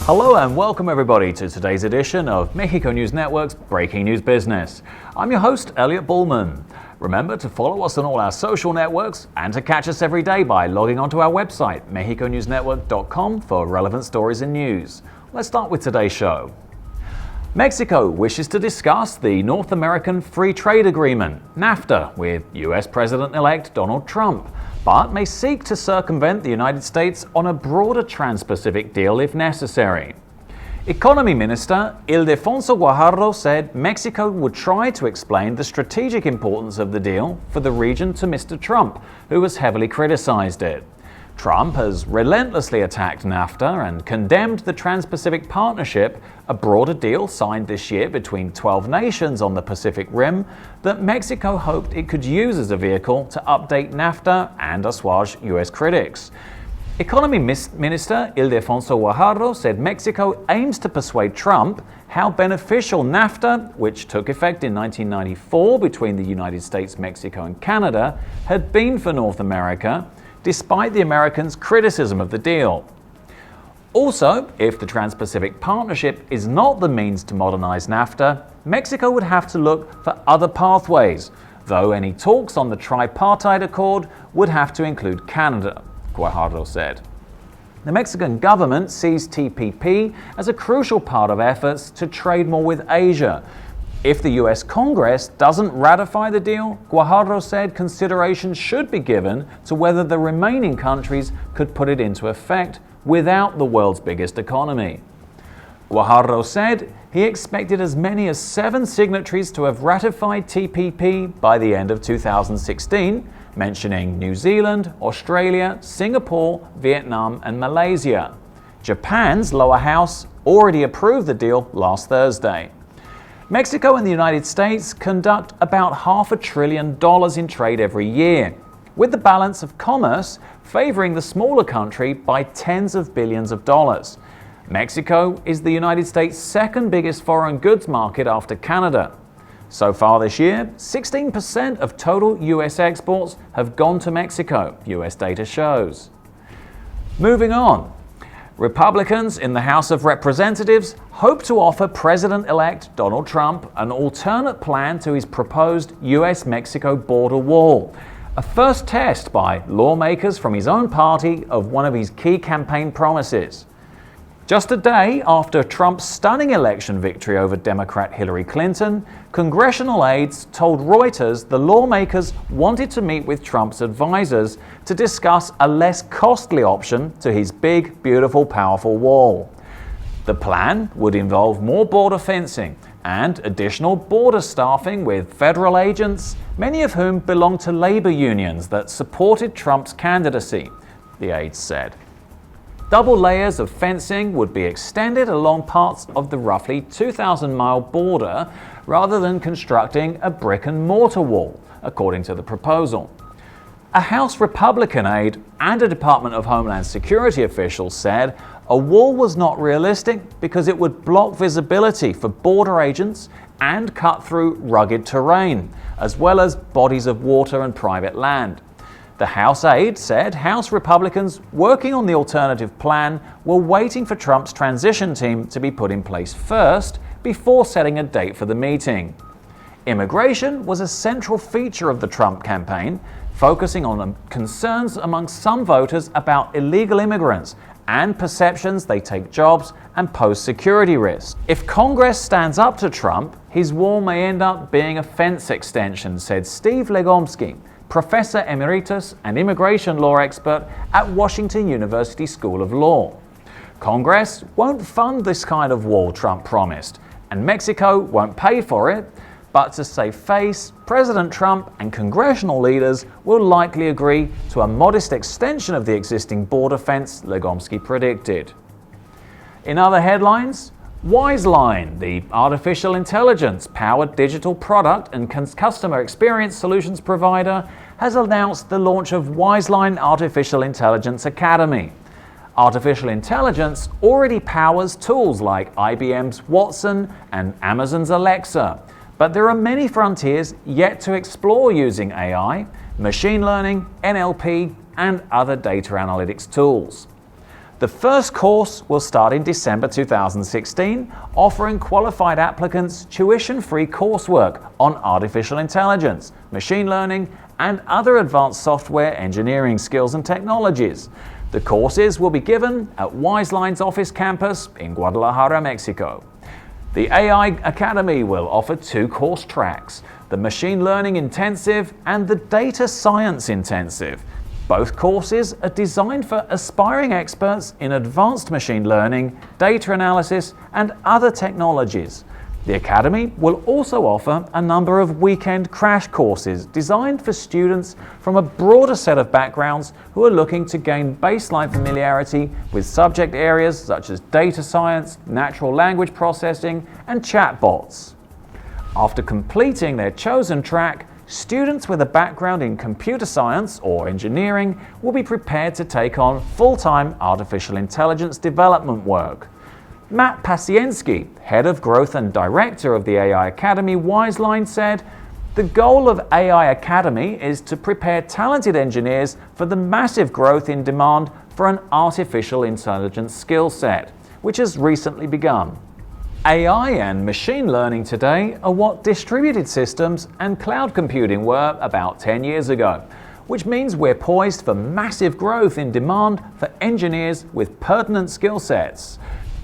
Hello and welcome everybody to today's edition of Mexico News Network's Breaking News Business. I'm your host, Elliot Bullman. Remember to follow us on all our social networks and to catch us every day by logging onto our website, mexiconewsnetwork.com, for relevant stories and news. Let's start with today's show. Mexico wishes to discuss the North American Free Trade Agreement, NAFTA, with U.S. President-elect Donald Trump, but may seek to circumvent the United States on a broader trans-Pacific deal if necessary. Economy Minister Ildefonso Guajardo said Mexico would try to explain the strategic importance of the deal for the region to Mr. Trump, who has heavily criticized it. Trump has relentlessly attacked NAFTA and condemned the Trans-Pacific Partnership, a broader deal signed this year between 12 nations on the Pacific Rim that Mexico hoped it could use as a vehicle to update NAFTA and assuage U.S. critics. Economy Minister Ildefonso Guajardo said Mexico aims to persuade Trump how beneficial NAFTA, which took effect in 1994 between the United States, Mexico and Canada, had been for North America, despite the Americans' criticism of the deal. Also, if the Trans-Pacific Partnership is not the means to modernize NAFTA, Mexico would have to look for other pathways, though any talks on the tripartite accord would have to include Canada, Guajardo said. The Mexican government sees TPP as a crucial part of efforts to trade more with Asia. If the U.S. Congress doesn't ratify the deal, Guajardo said consideration should be given to whether the remaining countries could put it into effect without the world's biggest economy. Guajardo said he expected as many as 7 signatories to have ratified TPP by the end of 2016, mentioning New Zealand, Australia, Singapore, Vietnam, and Malaysia. Japan's lower house already approved the deal last Thursday. Mexico and the United States conduct about $500 billion in trade every year, with the balance of commerce favoring the smaller country by tens of billions of dollars. Mexico is the United States' second biggest foreign goods market after Canada. So far this year, 16% of total U.S. exports have gone to Mexico, U.S. data shows. Moving on. Republicans in the House of Representatives hope to offer President-elect Donald Trump an alternate plan to his proposed U.S. Mexico border wall, a first test by lawmakers from his own party of one of his key campaign promises. Just a day after Trump's stunning election victory over Democrat Hillary Clinton, congressional aides told Reuters the lawmakers wanted to meet with Trump's advisors to discuss a less costly option to his big, beautiful, powerful wall. The plan would involve more border fencing and additional border staffing with federal agents, many of whom belong to labor unions that supported Trump's candidacy, the aides said. Double layers of fencing would be extended along parts of the roughly 2,000-mile border rather than constructing a brick-and-mortar wall, according to the proposal. A House Republican aide and a Department of Homeland Security official said a wall was not realistic because it would block visibility for border agents and cut through rugged terrain, as well as bodies of water and private land. The House aide said House Republicans working on the alternative plan were waiting for Trump's transition team to be put in place first before setting a date for the meeting. Immigration was a central feature of the Trump campaign, focusing on concerns among some voters about illegal immigrants and perceptions they take jobs and pose security risks. If Congress stands up to Trump, his wall may end up being a fence extension, said Steve Legomsky, Professor Emeritus and immigration law expert at Washington University School of Law. Congress won't fund this kind of wall, Trump promised, and Mexico won't pay for it, but to save face, President Trump and congressional leaders will likely agree to a modest extension of the existing border fence, Legomsky predicted. In other headlines, Wiseline, the artificial intelligence-powered digital product and customer experience solutions provider, has announced the launch of Wiseline Artificial Intelligence Academy. Artificial intelligence already powers tools like IBM's Watson and Amazon's Alexa, but there are many frontiers yet to explore using AI, machine learning, NLP, and other data analytics tools. The first course will start in December 2016, offering qualified applicants tuition-free coursework on artificial intelligence, machine learning, and other advanced software engineering skills and technologies. The courses will be given at Wiseline's office campus in Guadalajara, Mexico. The AI Academy will offer 2 course tracks, the Machine Learning Intensive and the Data Science Intensive. Both courses are designed for aspiring experts in advanced machine learning, data analysis, and other technologies. The Academy will also offer a number of weekend crash courses designed for students from a broader set of backgrounds who are looking to gain baseline familiarity with subject areas such as data science, natural language processing, and chatbots. After completing their chosen track, students with a background in computer science or engineering will be prepared to take on full-time artificial intelligence development work. Matt Pasiensky, head of growth and director of the AI Academy Wiseline, said, "The goal of AI Academy is to prepare talented engineers for the massive growth in demand for an artificial intelligence skill set, which has recently begun." AI and machine learning today are what distributed systems and cloud computing were about 10 years ago, which means we're poised for massive growth in demand for engineers with pertinent skill sets.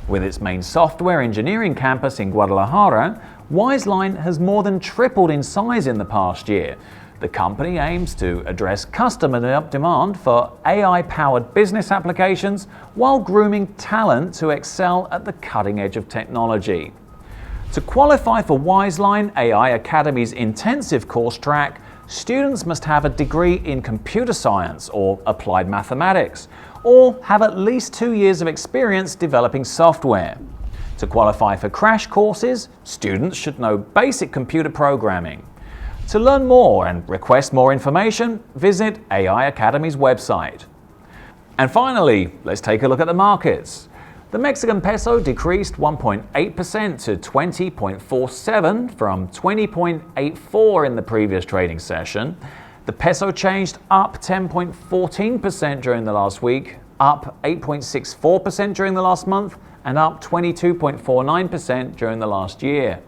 With its main software engineering campus in Guadalajara, Wiseline has more than tripled in size in the past year. The company aims to address customer demand for AI-powered business applications while grooming talent to excel at the cutting edge of technology. To qualify for Wiseline AI Academy's intensive course track, students must have a degree in computer science or applied mathematics, or have at least 2 years of experience developing software. To qualify for crash courses, students should know basic computer programming. To learn more and request more information, visit AI Academy's website. And finally, let's take a look at the markets. The Mexican peso decreased 1.8% to 20.47 from 20.84 in the previous trading session. The peso changed up 10.14% during the last week, up 8.64% during the last month, and up 22.49% during the last year.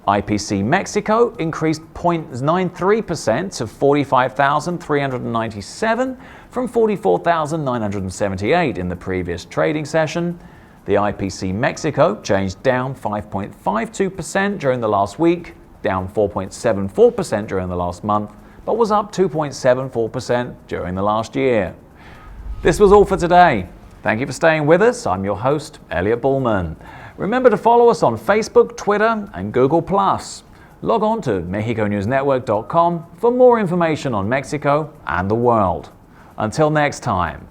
IPC Mexico increased 0.93% to 45,397 from 44,978 in the previous trading session. The IPC Mexico changed down 5.52% during the last week, down 4.74% during the last month, but was up 2.74% during the last year. This was all for today. Thank you for staying with us. I'm your host, Elliot Bullman. Remember to follow us on Facebook, Twitter, and Google+. Log on to MexicoNewsNetwork.com for more information on Mexico and the world. Until next time.